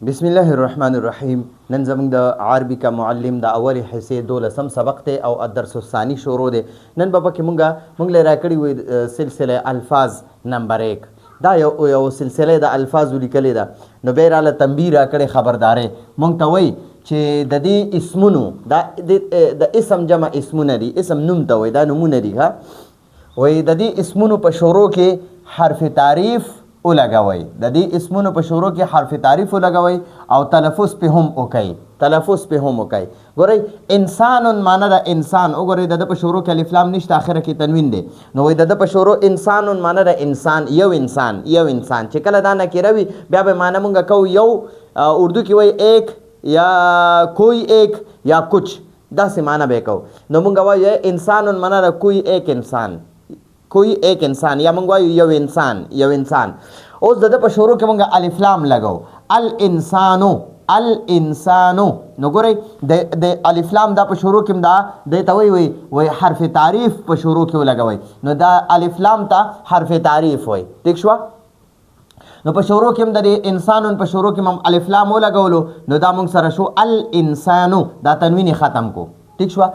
بسم الله الرحمن الرحیم. نن زموږ د عربي کا معلم د اولي حصې 12 سبق ته او الدرس الثاني شروع دی. نن به پکې مونږ له راکړی وي سلسله الفاظ نمبر 1. دا یو سلسله د الفاظ لیکلې ده. نو به راله تنبیه راکړي خبرداري مونږ ته وای چې د دې اسمونو د اسم جمع اسمونه دي. اسم نوم ته وای، دا نمونه دي. ها وای د دې اسمونو په شروع کې حرف تعریف ولګوي. د دې اسمونو په شروع کې حرف تعریف ولګوي او تلفظ په هم وکړي. ګورئ انسان معنا د انسان، وګورئ د په شروع کې الف لام نشته، اخره کې تنوین دی. نو وای د په شروع انسان معنا د انسان، یو انسان چې کله دا نکره وي بیا به معنا مونږ کو یو، اردو کې وای ایک یا کوئی ایک یا کچھ، داسې معنا به کو. نو مونږ وای انسان معنا د کوئی ایک انسان یا مونږ وایو یو انسان. اوس د په شروع کې مونږ الف لام لګو الانسانو. نو ګورئ د الف لام دا په شروع کې دا د ته وای حرف تعریف په شروع کې ولګوي. نو دا الف لام ته حرف تعریف وای. ٹھیک شو؟ نو په شروع کې د انسانون په شروع کې هم الف لام ولګولو. نو دا مونږ سره شو الانسانو، دا تنوین ختم کو. ٹھیک شو؟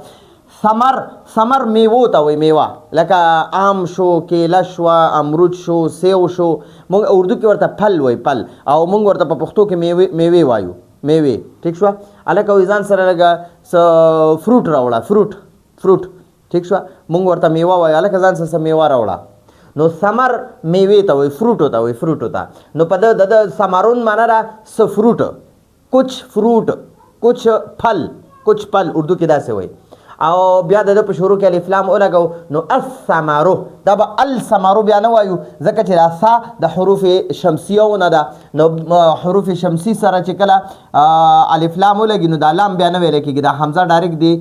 ثمر میوه ته وای، میوه لکه آم شو، کیله شو، امرود شو، سیو شو. مونږ اردو کې ورته پل وای، پل، او مونږ ورته په پښتو کې میوه وایو، میوه. ٹھیک شو؟ الکه وای ځان سره لګه فروټ راوړه، فروټ. ٹھیک شو؟ مونږ ورته میوه وایو، الکه ځان سره میوه راوړه. نو ثمر میوه ته وای، فروټ ته. نو په د ثمرون معنا را س فروټ، کچھ پھل، اردو کې داسې وای. او بیا د په شروع کې الف لام ولګو. نو الثمرو، دا به الثمرو بیا نه وایو ځکه چې دا ثا د حروف شمسیه نه ده. نو حروف شمسی سره چې کله الف لام ولګي نو دا لام بیا نه ویل کېږي، دا حمزه ډایرکټ دی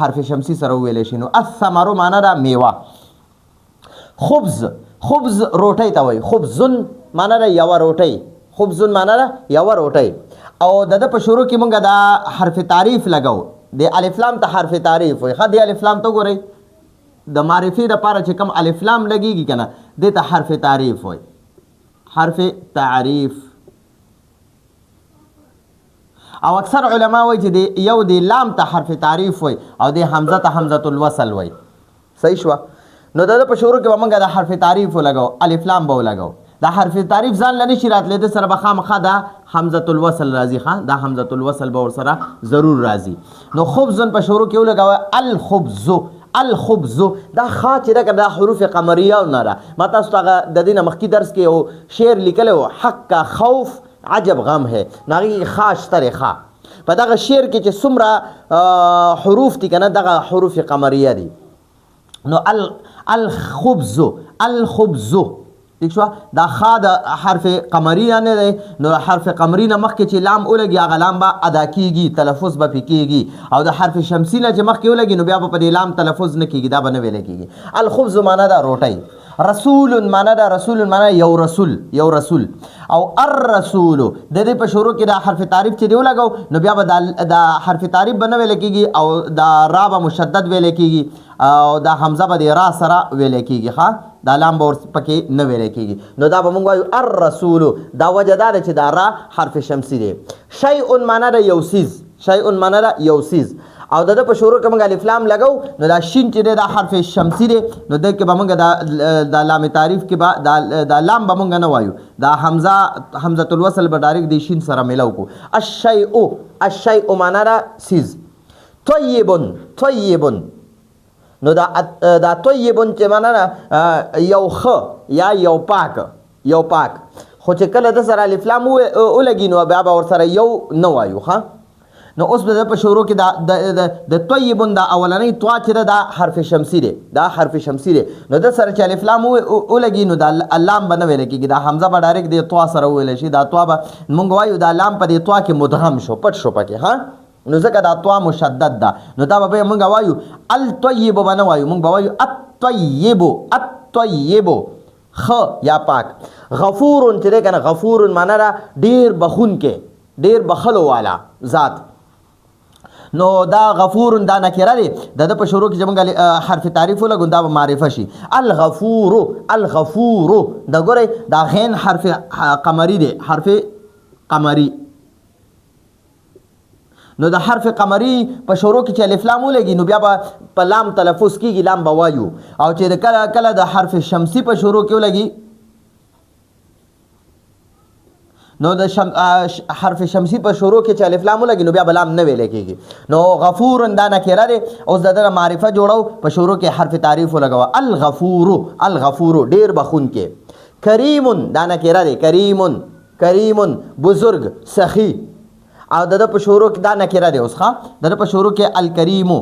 حرف شمسی سره ویلی شي. نو الثمرو معنا ده میوه. خبز روټۍ ته وایي، خبزن معنا ده یوه روټۍ. او د په شروع کې مونږ دا حرف تعریف لګو. د الف لام ته حرف تعریف وای. د الف لام ته ګورئ د معرفي لپاره چې کوم الف لام لګیږي کنه د ته حرف تعریف وای، حرف تعریف. او اکثر علما وای چې د یو د لام ته حرف تعریف وای او د حمزه ته حمزه الوصل وای. صحیح شو؟ نو د په شروع کې موږ د حرف تعریف ولګو، الف لام به ولګو. دا حرف تعریف ځان لنی شي راتلی، د سره به خامخا دا حمزه الوصل راځي. دا حمزه الوصل به ورسره ضرور راځي. نو خبزن په شروع کې ولګوه الخبز. دا خا چې ده دا حروف قمریه نه ده. ما تاسو ته د دې نه مخکې درس کې یو شعر لیکلی و، حق کا خوف عجب غم ہے. نو هغې خا شته خا په دغه شعر کې چې څومره حروف دي که نه دغه حروف قمریه دي. نو الخبز. ٹھیک شو؟ دا خا د حرف قمریه نه دی. نو حرف قمری نه مخکې چې لام ولګي هغه لام به ادا کیږي، تلفظ به پې کیږي. او د حرف شمسی نه چې مخکې ولګي نو بیا به په دې لام تلفظ نه کیږي، دا به نه ویلی کیږي. الخبز معنا دا روټۍ. رسول معنا یو رسول. او الرسول د دې په شروع کې دا حرف تعریف چې دی ولګو نو بیا به دا حرف تعریف به نه ویلی کیږي او دا را به مشدد ویلی کیږي او دا حمزه به د را سره ویلی کیږي. دا لام به پکې نه ویلی کیږي. نو دا به مونږ وایو الرسول. دا وجه دا ده چې دا را حرف شمسی دی. شیء معنا د یو څیز. او د په شروع کې موږ الف لام لګو. نو دا شین چې دی دا حرف شمسی دی. نو د کې به موږ دا لام تعریف کې به دا لام به موږ نه وایو، دا حمزه الوصل به ډایرکټ د شین سره میلاو کو. الشیء معنا د څیز. طیب. نو دا طیبون چې معنا یو ښه یا یو پاک. خو چې کله د سره الف لام ولګي نو بیا به ورسره یو نه وایو. نو اوس به په شروع کې د طیبون دا اولنی طوا چې ده دا حرف شمسی دی. نو د سره چې الف لام ولګي نو دا لام به نه ویلی کېږي، دا حمزه به ډایرکټ د طوا سره وویلی شي. دا طوا به مونږ وایو دا لام په دې طوا کې مدغم شو، پټ شو پکې. نو ځکه دا طوا مشدد ده. نو دا به مونږ وایو الطیب به نه وایو، مونږ به وایو الطیب خ یا پاک. غفورن چې دی که نه، غفورن معنا ده ډېر بخونکی، ډېر بخلو والا ذات. نو دا غفورن دا نکره دی. د په شروع کې چې موږ حرف تعریف ولګو دا به معرفه شي. الغفور. دا ګورئ دا غین حرف قمری دی، حرف قمری. نو د حرف قمری په شروع کې چې الف لام ولګي نو بیا به په لام تلفظ کېږي، لام به وایو. او چې کله کله د حرف شمسی په شروع کې ولګي نو د حرف شمسی په شروع کې چې الف لام ولګي نو بیا به لام نه ویل کېږي. نو غفور دا نکره دی. اوس د دغه معرفه جوړو، په شروع کې حرف تعریف ولګوه. الغفور، الغفور ډیر بخون کې. کریم دا نکره دی. کریم، کریم بزرگ، سخی. او د په شروع کې دا نکره دی. اوس ښه د په شروع کې الکریم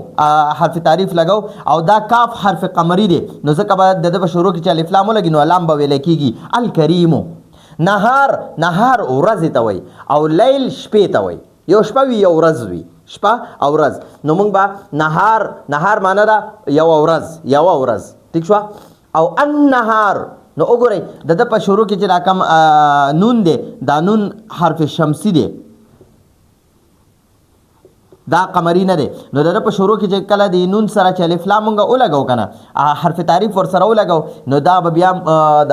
حرف تعریف لګاو او دا کاف حرف قمری دی. نو ځکه به د په شروع کې چې الف لام ولګي نو لام به ویل کېږي. الکریم. نهار، نهار ورځ ته وای او لیل شپې ته وای. یو شپه وي یو ورځ وي، شپه او ورځ. نو موږ به نهار، نهار معنی ده یو ورځ، یو ورځ. ٹھیک شو. او النهار نو وګورئ د په شروع کې چې دا کوم نون دی دا نون حرف شمسی دی، دا قمری نه دی. نو د په شروع کې چې کله د نون سره چې الف لام مونږ ولګو کنه حرف تعریف ور سره ولګو نو دا به بیا د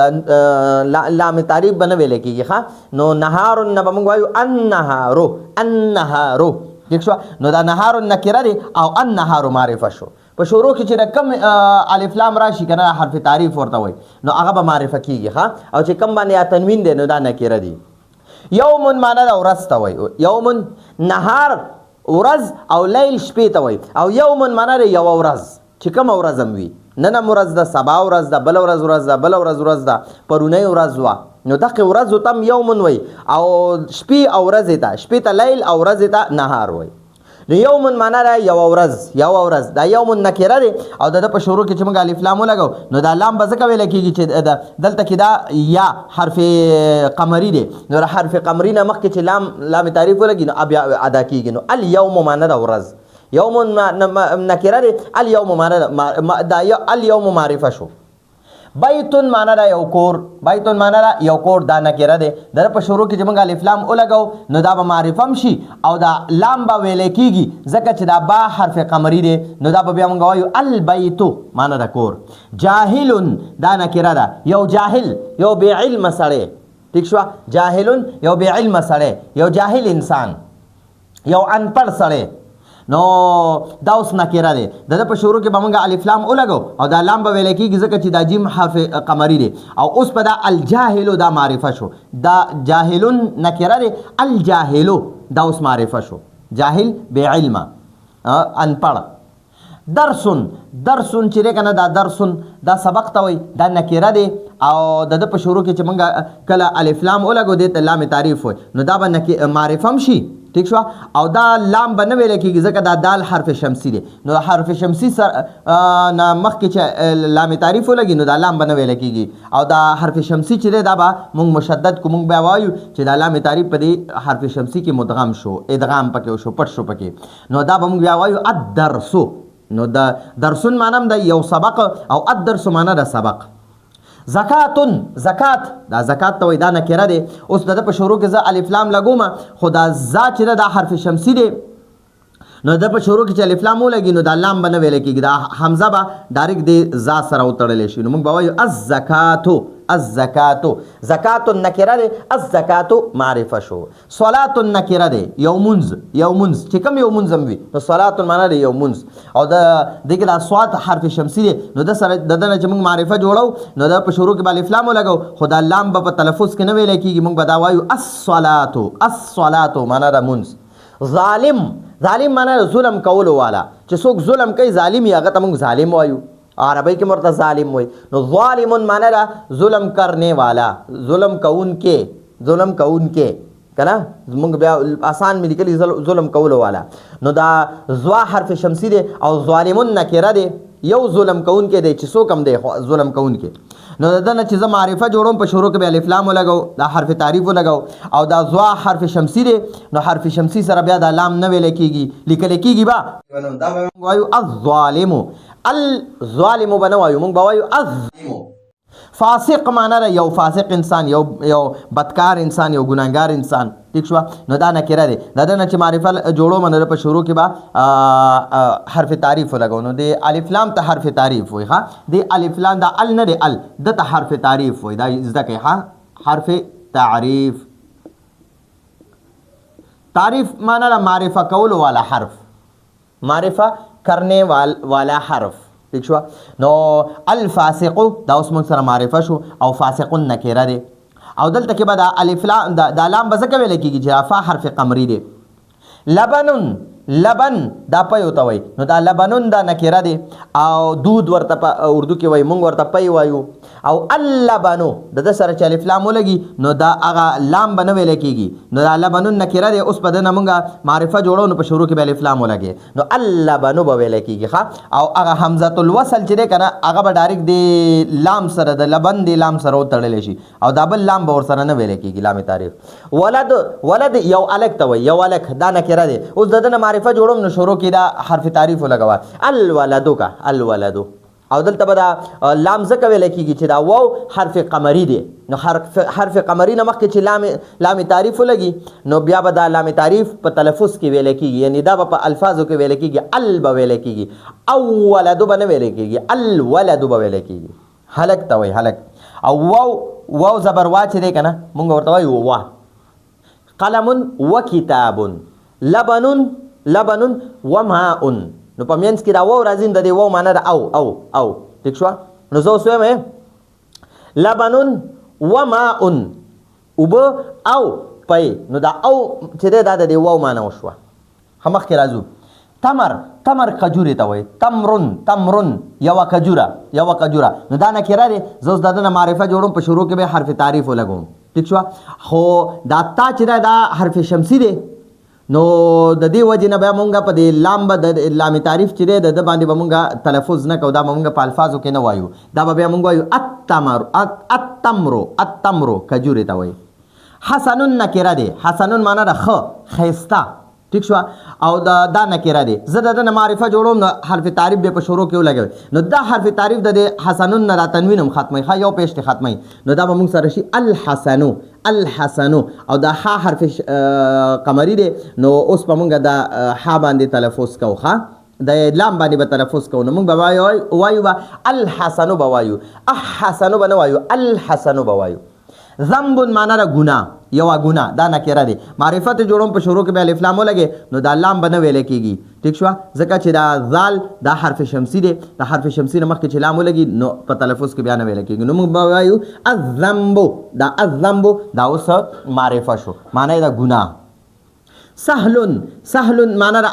لام تعریف به نه ویل کېږي. ښه نو نهار نه به مونږ وایو النهارو، النهارو. ٹھیک شو. نو دا نهار نکره دی او النهار معرفه شو. په شروع کې چې د کم الف لام راشي کنه حرف تعریف ورته وای نو هغه به معرفه کېږي. ښه او چې کم باندې یا تنوین دی نو دا نکره دی. یوم معنی دا ورځ ته وای. یوم نهار ورځ او لیل شپې ته وای. او یوم معنی دی یو ورځ چې کوم ورځ هم وي. نن ورځ ده، سبا ورځ ده، بل ورځ ورځ ده، بل ورځ ورځ ده، پرونی ورځ وه. نو دغه ورځ ته هم یوم وای او شپې او ورځ ته، شپې ته لیل او ورځ ته نهار وای. نو یوم معنی دا یو ورځ، یو ورځ. دا یوم نکره دی او د په شروع کې چې موږ الف لام ولګو نو دا لام به ځکه ویل کېږي چې دلته کې دا یا حرف قمری دی. نو حرف قمری نه مخکې چې لام تعریف ولګي نو بیا ادا کېږي. نو الیوم معنی دا ورځ، یوم نکره دی. الیوم معنی دا الیوم معرفه شو. بیتون معنی دا یو کور، بیتون معنی دا یو کور. دا نکره دی. د په شروع کې چې موږ الف لام ولګو نو دا به معرفه هم شي او دا لام به ویل کېږي ځکه چې دا با حرف قمری دی. نو دا به بیا موږ وایو البیتو معنی دا کور. جاهل دا نکره ده. یو جاهل، یو بې علم سړی. ٹھیک شو. جاهل یو بې علم سړی، یو جاهل انسان، یو انپړ سړی. نو دا اوس نکره دی. د په شروع کې به موږ الف لام ولګو او دا لام به ویل کېږي ځکه چې دا جیم حرف قمری دی. او اوس په دا الجاهلو دا معرفه شو. دا جاهلون نکره دی. الجاهلو دا اوس معرفه شو. جاهل بې علمه، انپړ. درسون، درسون چې کنه دا درسون دا سبق ته وای. دا نکره دی او د په شروع کې چې موږ کله الف لام ولګو دې ته لام تعریف وای نو دا به معرفه هم شي. ٹھیک شو. او دا لام به نه ویل کېږي ځکه دا دال حرف شمسی دی. نو حرف شمسی سره نه مخکې چې لام تعریف ولګي نو دا لام به نه ویل کېږي. او دا حرف شمسی چې دی دا به موږ مشدد کو موږ بیا وایو چې دا لام تعریف په دې حرف شمسی کې مدغم شو، ادغام پکې شو، پټ شو پکې. نو دا به موږ بیا وایو الدرسو. نو دا درسون معنی دا یو سبق او الدرس معنی دا سبق. زکاتون، زکات دا زکات ته وای. دا نکره دی. اوس د په شروع کې زه الف لام لګوم خو دا ذا چې دا حرف شمسی دی نو د په شروع کې چې الف لام ولګي نو دا لام به نه ویل کېږي. دا حمزه به ډایرکټ د ذا سره وتړلی شي. نو موږ به وایو الزکاتو، الزکاتو. زکات نکره دی، الزکاتو معرفه شو. صلات نکره دی. یو منز، یو منز چې کوم یو منز هم وي نو صلات معنی دی یو منز. او دغه دا صاد حرف شمسی دی نو د سره د دنه چې موږ معرفه جوړو نو د په شروع کې الف لام ولګو خو دا لام په تلفظ کې نه ویل کېږي. موږ به دا وایو الصلاتو، الصلاتو معنی دا منز. ظالم، ظالم معنی ظلم کولو والا. چې څوک ظلم کوي ظالم یې هغه ته موږ ظالم وایو. عربی کې مرته ظالم وای. نو ظالم معنی دا ظلم کرنے والا، ظلم کون کې، ظلم کون کې کنه موږ بیا آسان مې لیکلي ظلم کولو والا. نو دا ظوا حرف شمسی دی او ظالمون نکره دی. یو ظلم کون کې دی چې څوک هم دی ظلم کون کې. نو دنه چې زه معرفه جوړوم په شروع کې به الف لام ولګو، دا حرف تعریف ولګو او دا ظوا حرف شمسی دی. نو حرف شمسی سره بیا دا لام نه ویل کېږي، لیکل کېږي با. دا به وایو الظالم، الظالم به نه وایو، موږ به وایو الظالم. فاسق معنی را یو فاسق انسان، یو بدکار انسان، یو ګناهګار انسان. ٹھیک شو. نو دا نکره دی. دا نه چې معرفه جوړو منره په شروع کې با حرف تعریف ولګو نو د الف لام ته حرف تعریف وای. ها د الف لام دا ال نه دی، ال د ته حرف تعریف وای. دا زده کوي. ها حرف تعریف تعریف معنا را معرفه کولو والا حرف، معرفه کرنے والا حرف. ٹھیک شو. نو الفاسقو دا اوس موږ سره معرفه شو او فاسقون نکره دی او دلته کې به دا الف لام دا لام به ځکه ویل کېږي چې فا حرف قمری دی. لبنون لبن دا پي وته وای نو دا لبنون دا نکره دی او دود ورته په اردو کې وای مونږ ورته پي وایو او اللبنو د سره چې الف لام ولګي نو دا هغه لام بنه ویل کېږي نو دا لبنون نکره دی. اوس په دنه مونږه معرفه جوړو نو په شروع کې به الف لام ولګي نو اللبنو به ویل کېږي ښا او هغه حمزه الوصل چې دی کنه هغه به ډایرکټ دی لام سره د لبن دی لام سره وتړل شي او دا بل لام به ور سره نه ویل کېږي لام تعریف. ولد یو الک ته وای یو الک دا نکره دی. اوس د دنه معرفه جوړوم نو شروع کې دا حرف تعریف لګوا الولدو کا الولدو او دلته به دا لام ځکه ویل کېږي چې دا واو حرف قمری دی نو حرف قمری نه مخکې چې لام تعریف لګي نو بیا به دا لام تعریف په تلفظ کې ویل کېږي یعنی دا په الفاظو کې ویل کېږي ال به ویل کېږي او ولدو به نه ویل کېږي الولدو به ویل کېږي. هلک ته وایي هلک او واو زبر وا چې دی که نه مونږ ورته وایو وا. قلم و کتاب لبن و ماء نو په مینس کې دا واو راځي د دې واو معنا ده او ٹھیک شو. نو زه اوس وایم لبن و ماء اوبه او پي نو دا او چې دی دا د دې واو معنا وشوه. مخکې راځو تمر کجورې ته وایي تمرن یوه کجوره نو دا نکره دی. زه اوس د دنه معرفه جوړوم په شروع کې به حرف تعریف ولګوم ٹھیک شو. خو دا تا چې دی دا حرف شمسی دی نو د دې وجې نه بیا مونږ په دې لام به د لام تعریف چې دی د باندې به مونږ تلفظ نه کوو دا به مونږ په الفاظو کې نه وایو دا به بیا مونږ وایو التمرو کجورې ته وایي. حسنون نکره دی حسنون معنا ده ښایسته ٹھیک شو او دا نکره دی. زه د دنه معرفه جوړوم نو حرف تعریف به په شروع کې ولګوي نو دا حرف تعریف د حسنون نه دا تنوین هم ختمي ښه یو پیش ته ختمي نو دا به مونږ سره شي الحسنو او دا ح حرف قمری دی نو اوس په مونږ دا ح باندې تلفظ کوو ښه د لام باندې به تلفظ کوو نو مونږ به وایو به الحسنو به وایو احسنو به نه وایو الحسنو به وایو. ذنب معنا را ګناه یوه ګناه دا نکره دی. معرفت جوړوم په شروع کې به الف لام ولګي نو دا لام به نه ویل کېږي ټیک شوه ځکه چې دا ذال دا حرف شمسی دی د حرف شمسی نه مخکې چې لام ولګي نو په تلفظ کې بیا نه ویل کېږي نو موږ به وایو الذنب دا اوس معرفه شو معنا یې دا ګناه. سهل معنا را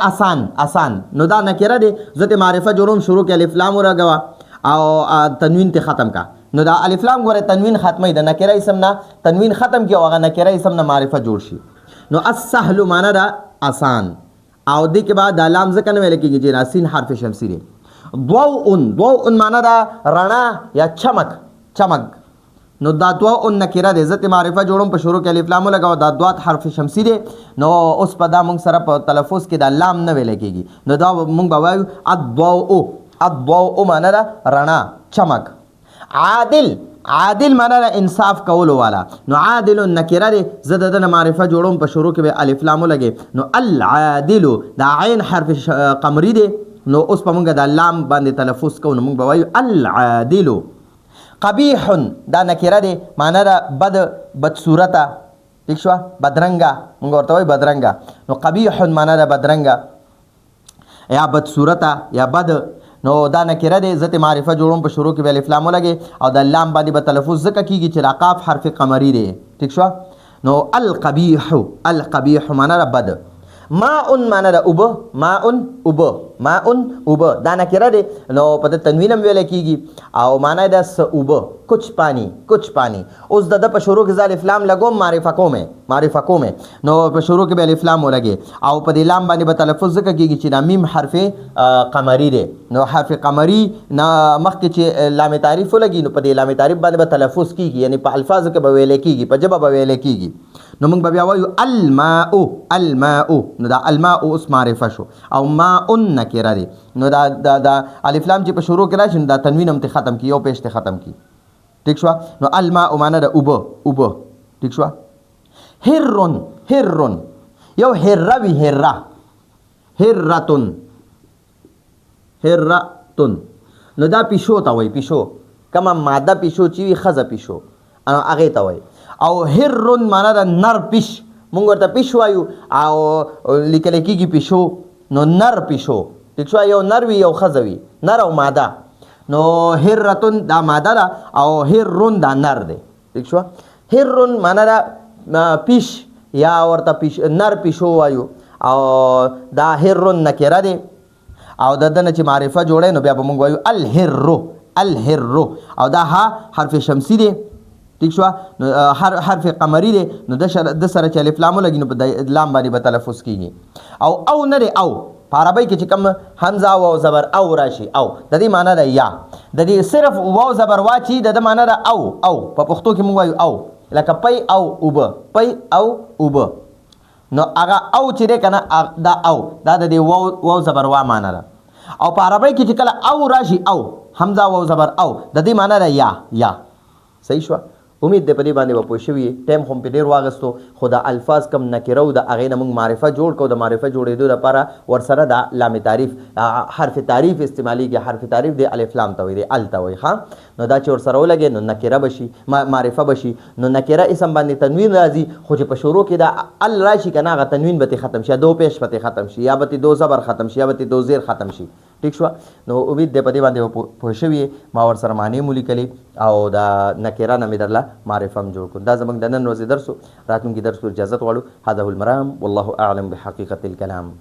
آسان نو دا نکره دی. زه معرفه جوړوم شروع کې الف لام ولګوه او تنوین ته ختم کا نو دا الف لام ګوره تنوین ختمه د نکره اسم نه تنوین ختم کی او هغه نکره اسم نه معرفه جوړ شي نو السهل معنا دا آسان او دې کې بعد د لام ځکه نه ویل کېږي چې راسین حرف شمسی دی. ضوء معنا دا رڼا یا چمک نو دا ضوء نکره دی. زه معرفه جوړوم په شروع کې الف لام لګاو دا ضاد حرف شمسی دی نو اوس په دا مونږ سره په تلفظ کې دا لام نه ویل کېږي نو دا مونږ به وایو الضوء معنا دا رڼا چمک. عادل معنا دا انصاف کولو والا نو عادل نکره دی. زه د دنه معرفه جوړوم په شروع کې به الف لام لګي نو العادل دا عین حرف قمری دی نو اوس په مونږ دا لام باندې تلفظ کوو نو مونږ به وایو العادل. قبیح دا نکره دی معنا دا بد صورته ٹھیک شو بدرنګه مونږ ورته وایو بدرنګه نو قبیح معنا دا بدرنګه یا بد صورته یا بد نو دا نکره دی. زه معرفه جوړوم په شروع کې به الف لام ولګي او د لام باندې به تلفظ ځکه کېږي چې راقاف حرف قمری دی ٹھیک شو. نو القبیح معنا را بد. ماء معنا را اوبه دا نکره دی نو په د تنوین هم ویل کېږي او معنا دا اوبه کچھ پانی. اوس د په شروع کې زه الف لام لګوم معرفه کوم نو په شروع کې به الف لام ولګي او په دې لام باندې به تلفظ ځکه کېږي چې دا میم حرف قمری دی نو حرف قمری نه مخکې چې لام تعریف ولګي نو په دې لام تعریف باندې به تلفظ کېږي یعنی په الفاظو کې به ویل کېږي په ژبه به ویل کېږي نو موږ به بیا وایو الماء نو دا الماء اوس معرفه شو او ماء نکره دی نو دا الف لام چې په شروع کې راشي نو دا تنوین هم ته ختم کی یو پیش ته ختم کی ٹھیک شو. نو الماء معنا دا اوبه ٹھیک شو. هرن یو هروی هرتون نو دا پیشو ته وای پیشو کما ماده پیشو چې وي خزه پیشو هغه ته وای او هرن معنا دا نر پیش مونږ ورته پیش وایو او لیکل کېږي پیشو نو نر پیشو ټیک شو یو نر وي یو ښځه وي نر او ماده نو هرتون دا ماده ده او هرون دا نر دی ټیک شو هرون معنا دا پیش یا ورته پیش نر پیشو وایو او دا هرون نکره دی او د دنه چې معرفه جوړه نو بیا به موږ وایو الهرو او دا ها حرف شمسی دی ٹھیک شو حرف قمری دی نو د سره چې الف لام لګي نو په لام باندې به تلفظ کیږي او نه دی او په عربی کې چې کوم حمزه او زبر او راشي او د دې معنی ده یا د دې صرف واو زبر واچي د معنی ده او په پښتو کې موږ وایو او لکه پي او اوب نو هغه او چې دی کنه دا او دا د دې واو زبر وا معنی ده او په عربی کې چې کله او راشي او حمزه او زبر او د دې معنی ده یا صحیح شو امید دې په دې باندې به پوه شوي ټایم خو په ډېر واغستو خو د الفاظ کم نکره و د هغې نه موږ معرفه جوړ کړو د معرفه جوړېدو لپاره ورسره د لام تعریف حرف تعریف استعمالیږي حرف تعریف دی الف لام ته وایي دی ال ته وایي ښه نو دا چې ورسره ولګې نو نکره به شي معرفه به شي نو نکره اسم باندې تنوین راځي خو چې په شروع کې دا ال راشي که نه هغه تنوین به ختم شي دو پیش به ختم شي یا به دو زبر ختم شي یا به دو زیر ختم شي ٹھیک شو نو امید دې په دې باندې پوه شوي ما ورسره معنی مو لیکلې او دا نکره نه مې درله معرفه هم جوړ کړو دا زموږ د نن ورځې درس و راتلونکي درس اجازت غواړو هذا هو المرام والله اعلم بحقیقت الکلام